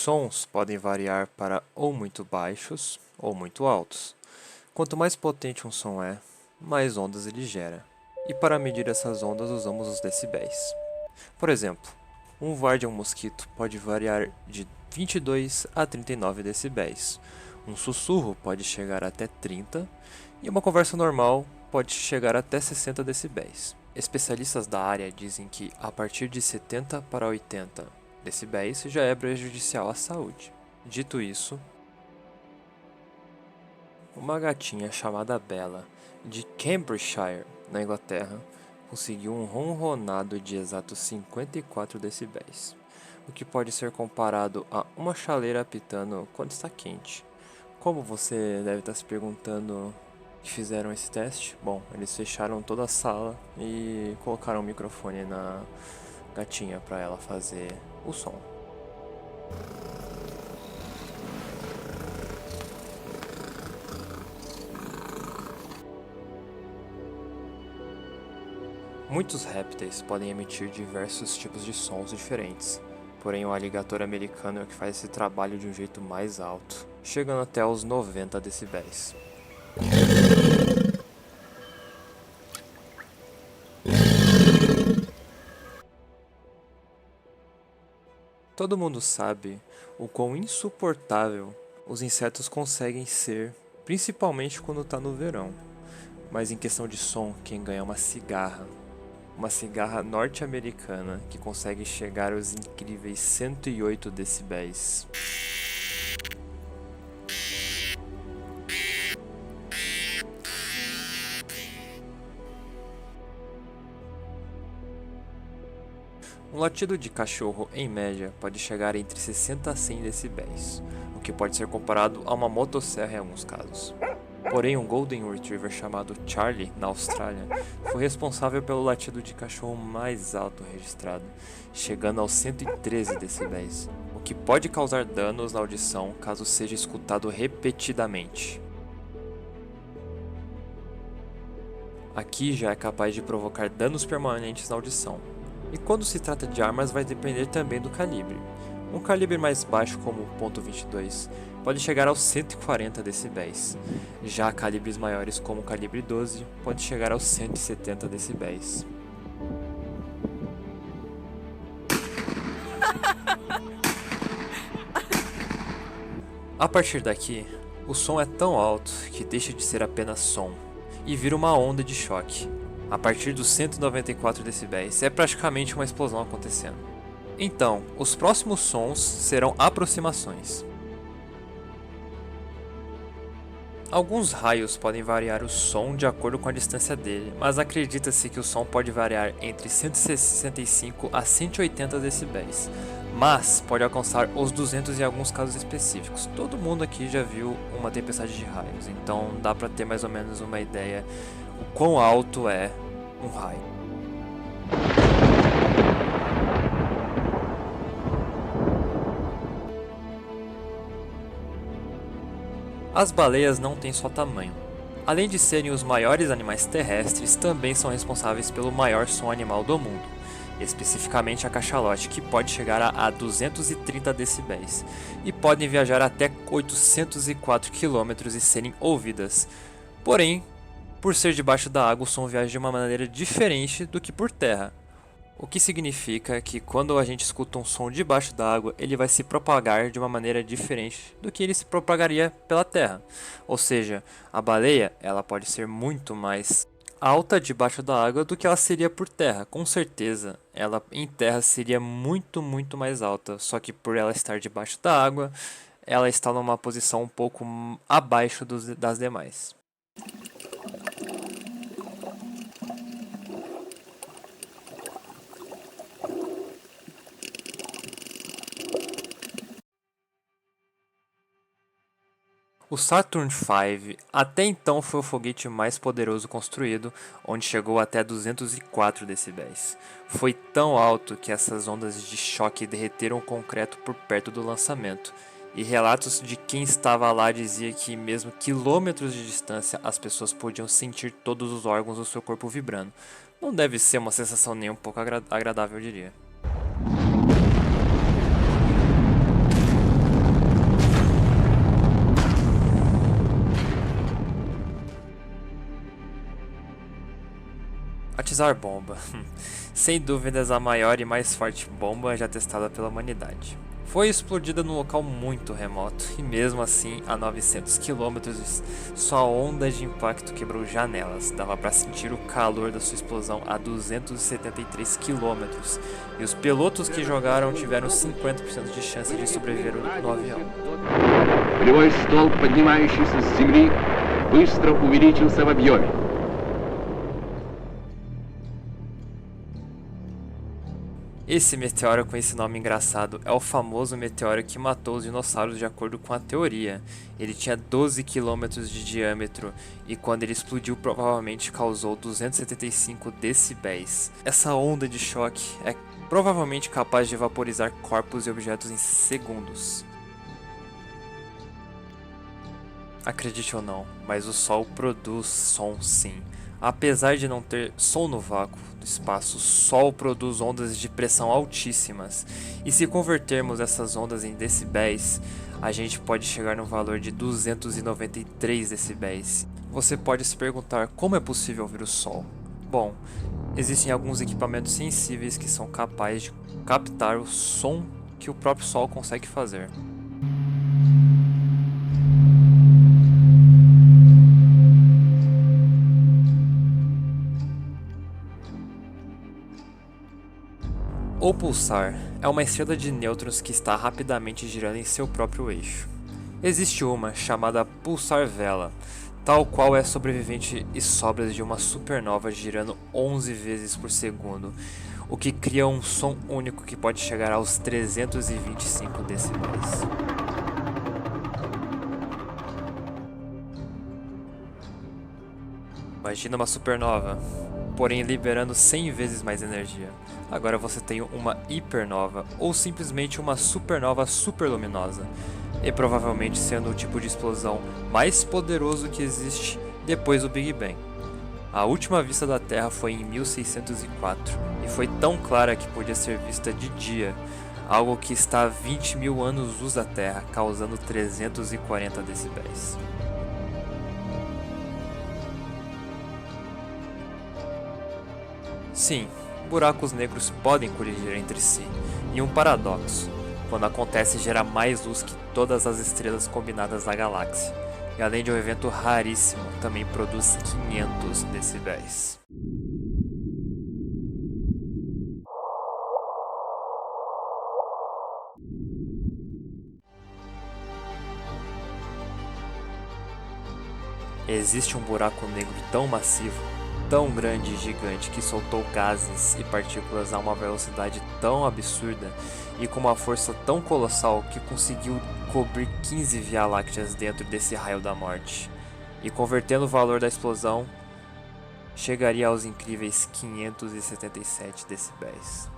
sons podem variar para ou muito baixos ou muito altos. Quanto mais potente um som é, mais ondas ele gera. E para medir essas ondas usamos os decibéis. Por exemplo, um voar de um mosquito pode variar de 22 a 39 decibéis. Um sussurro pode chegar até 30 e uma conversa normal pode chegar até 60 decibéis. Especialistas da área dizem que a partir de 70 para 80 decibéis já é prejudicial à saúde. Dito isso, uma gatinha chamada Bella, de Cambridgeshire, na Inglaterra, conseguiu um ronronado de exatos 54 decibéis, o que pode ser comparado a uma chaleira apitando quando está quente. Como você deve estar se perguntando que fizeram esse teste? Bom, eles fecharam toda a sala e colocaram o microfone na gatinha para ela fazer o som. Muitos répteis podem emitir diversos tipos de sons diferentes, porém o aligator americano é o que faz esse trabalho de um jeito mais alto, chegando até os 90 decibéis. Todo mundo sabe o quão insuportável os insetos conseguem ser, principalmente quando está no verão. Mas em questão de som, quem ganha é uma cigarra. Uma cigarra norte-americana que consegue chegar aos incríveis 108 decibéis. Um latido de cachorro, em média, pode chegar entre 60 a 100 decibéis, o que pode ser comparado a uma motosserra em alguns casos. Porém, um Golden Retriever chamado Charlie, na Austrália, foi responsável pelo latido de cachorro mais alto registrado, chegando aos 113 decibéis, o que pode causar danos na audição caso seja escutado repetidamente. Aqui já é capaz de provocar danos permanentes na audição. E quando se trata de armas vai depender também do calibre. Um calibre mais baixo como o .22 pode chegar aos 140 decibéis. Já calibres maiores como o calibre 12 pode chegar aos 170 decibéis. A partir daqui, o som é tão alto que deixa de ser apenas som e vira uma onda de choque. A partir dos 194 decibéis é praticamente uma explosão acontecendo. Então, os próximos sons serão aproximações. Alguns raios podem variar o som de acordo com a distância dele, mas acredita-se que o som pode variar entre 165 a 180 decibéis, mas pode alcançar os 200 em alguns casos específicos. Todo mundo aqui já viu uma tempestade de raios, então dá para ter mais ou menos uma ideia o quão alto é um raio. As baleias não têm só tamanho. Além de serem os maiores animais terrestres, também são responsáveis pelo maior som animal do mundo, especificamente a cachalote, que pode chegar a 230 decibéis, e podem viajar até 804 km e serem ouvidas. Porém, por ser debaixo da água, o som viaja de uma maneira diferente do que por terra. O que significa que quando a gente escuta um som debaixo da água, ele vai se propagar de uma maneira diferente do que ele se propagaria pela terra. Ou seja, a baleia ela pode ser muito mais alta debaixo da água do que ela seria por terra. Com certeza, ela em terra seria muito mais alta, só que por ela estar debaixo da água, ela está numa posição um pouco abaixo das demais. O Saturn V até então foi o foguete mais poderoso construído, onde chegou até 204 decibéis. Foi tão alto que essas ondas de choque derreteram o concreto por perto do lançamento, e relatos de quem estava lá dizia que mesmo quilômetros de distância as pessoas podiam sentir todos os órgãos do seu corpo vibrando. Não deve ser uma sensação nem um pouco agradável, eu diria. A Tsar Bomba. Sem dúvidas a maior e mais forte bomba já testada pela humanidade. Foi explodida num local muito remoto e mesmo assim a 900 km sua onda de impacto quebrou janelas. Dava para sentir o calor da sua explosão a 273 km e os pilotos que jogaram tiveram 50% de chance de sobreviver no avião. Полевой столб, поднимающийся с земли, быстро увеличился в объеме. Esse meteoro com esse nome engraçado é o famoso meteoro que matou os dinossauros de acordo com a teoria. Ele tinha 12 km de diâmetro e quando ele explodiu provavelmente causou 275 decibéis. Essa onda de choque é provavelmente capaz de vaporizar corpos e objetos em segundos. Acredite ou não, mas o Sol produz som sim. Apesar de não ter som no vácuo do espaço, o Sol produz ondas de pressão altíssimas. E se convertermos essas ondas em decibéis, a gente pode chegar no valor de 293 decibéis. Você pode se perguntar como é possível ouvir o Sol. Bom, existem alguns equipamentos sensíveis que são capazes de captar o som que o próprio Sol consegue fazer. O pulsar é uma estrela de nêutrons que está rapidamente girando em seu próprio eixo. Existe uma chamada pulsar vela, tal qual é sobrevivente e sobras de uma supernova girando 11 vezes por segundo, o que cria um som único que pode chegar aos 325 decibéis. Imagina uma supernova, porém liberando 100 vezes mais energia. Agora você tem uma hipernova, ou simplesmente uma supernova superluminosa, e provavelmente sendo o tipo de explosão mais poderoso que existe depois do Big Bang. A última vista da Terra foi em 1604, e foi tão clara que podia ser vista de dia, algo que está a 20 mil anos-luz da Terra, causando 340 decibéis. Sim, buracos negros podem colidir entre si, e um paradoxo, quando acontece gera mais luz que todas as estrelas combinadas da galáxia, e além de um evento raríssimo, também produz 500 decibéis. Existe um buraco negro tão massivo, tão grande e gigante que soltou gases e partículas a uma velocidade tão absurda e com uma força tão colossal que conseguiu cobrir 15 Via-Lácteas dentro desse raio da morte. E convertendo o valor da explosão, chegaria aos incríveis 577 decibéis.